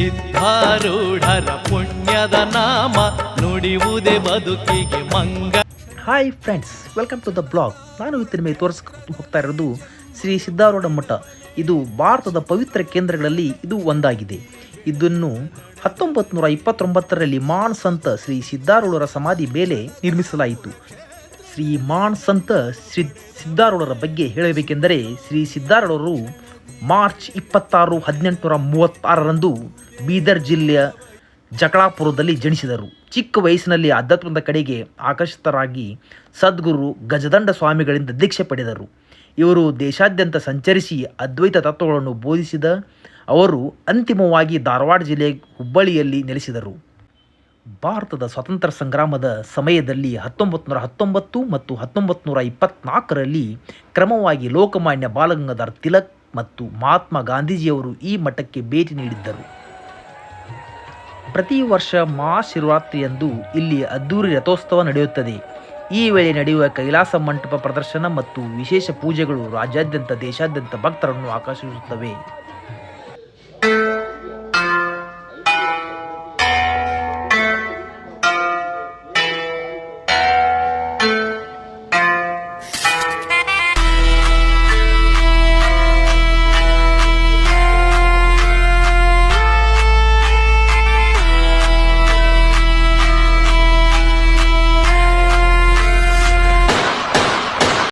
ಸಿದ್ಧಾರೂಢರ ಪುಣ್ಯದ ನಾಮ ನುಡಿಯುವುದೇ ಬದುಕಿಗೆ ಮಂಗ. Hi friends, welcome to the blog. ನಾನು ಇವತ್ತಿನ ಮೇಲೆ ಹೋಗ್ತಾ ಇರೋದು ಶ್ರೀ ಸಿದ್ಧಾರೂಢ ಮಠ. ಇದು ಭಾರತದ ಪವಿತ್ರ ಕೇಂದ್ರಗಳಲ್ಲಿ ಇದು ಒಂದಾಗಿದೆ. ಇದನ್ನು 1929ರಲ್ಲಿ ಮಾನ್ ಸಂತ ಶ್ರೀ ಸಿದ್ಧಾರೂಢರ ಸಮಾಧಿ ಮೇಲೆ ನಿರ್ಮಿಸಲಾಯಿತು. ಶ್ರೀ ಮಾನ್ ಸಂತ ಶ್ರೀ ಸಿದ್ಧಾರೂಢರ ಬಗ್ಗೆ ಹೇಳಬೇಕೆಂದರೆ, ಶ್ರೀ ಸಿದ್ಧಾರೂಢರು ಮಾರ್ಚ್ 26, 1836ರಂದು ಬೀದರ್ ಜಿಲ್ಲೆಯ ಜಕಳಾಪುರದಲ್ಲಿ ಜನಿಸಿದರು. ಚಿಕ್ಕ ವಯಸ್ಸಿನಲ್ಲಿ ಅಧ್ಯಾತ್ಮದ ಕಡೆಗೆ ಆಕರ್ಷಿತರಾಗಿ ಸದ್ಗುರು ಗಜದಂಡ ಸ್ವಾಮಿಗಳಿಂದ ದೀಕ್ಷೆ ಪಡೆದರು. ಇವರು ದೇಶಾದ್ಯಂತ ಸಂಚರಿಸಿ ಅದ್ವೈತ ತತ್ವಗಳನ್ನು ಬೋಧಿಸಿದ ಅವರು ಅಂತಿಮವಾಗಿ ಧಾರವಾಡ ಜಿಲ್ಲೆ ಹುಬ್ಬಳ್ಳಿಯಲ್ಲಿ ನೆಲೆಸಿದರು. ಭಾರತದ ಸ್ವಾತಂತ್ರ್ಯ ಸಂಗ್ರಾಮದ ಸಮಯದಲ್ಲಿ 1919 ಮತ್ತು 1924ರಲ್ಲಿ ಕ್ರಮವಾಗಿ ಲೋಕಮಾನ್ಯ ಬಾಲಗಂಗಾಧರ ತಿಲಕ್ ಮತ್ತು ಮಹಾತ್ಮ ಗಾಂಧೀಜಿಯವರು ಈ ಮಠಕ್ಕೆ ಭೇಟಿ ನೀಡಿದ್ದರು. ಪ್ರತಿ ವರ್ಷ ಮಹಾಶಿವರಾತ್ರಿಯಂದು ಇಲ್ಲಿ ಅದ್ದೂರಿ ರಥೋತ್ಸವ ನಡೆಯುತ್ತದೆ. ಈ ವೇಳೆ ನಡೆಯುವ ಕೈಲಾಸ ಮಂಟಪ ಪ್ರದರ್ಶನ ಮತ್ತು ವಿಶೇಷ ಪೂಜೆಗಳು ರಾಜ್ಯಾದ್ಯಂತ ದೇಶಾದ್ಯಂತ ಭಕ್ತರನ್ನು ಆಕರ್ಷಿಸುತ್ತವೆ.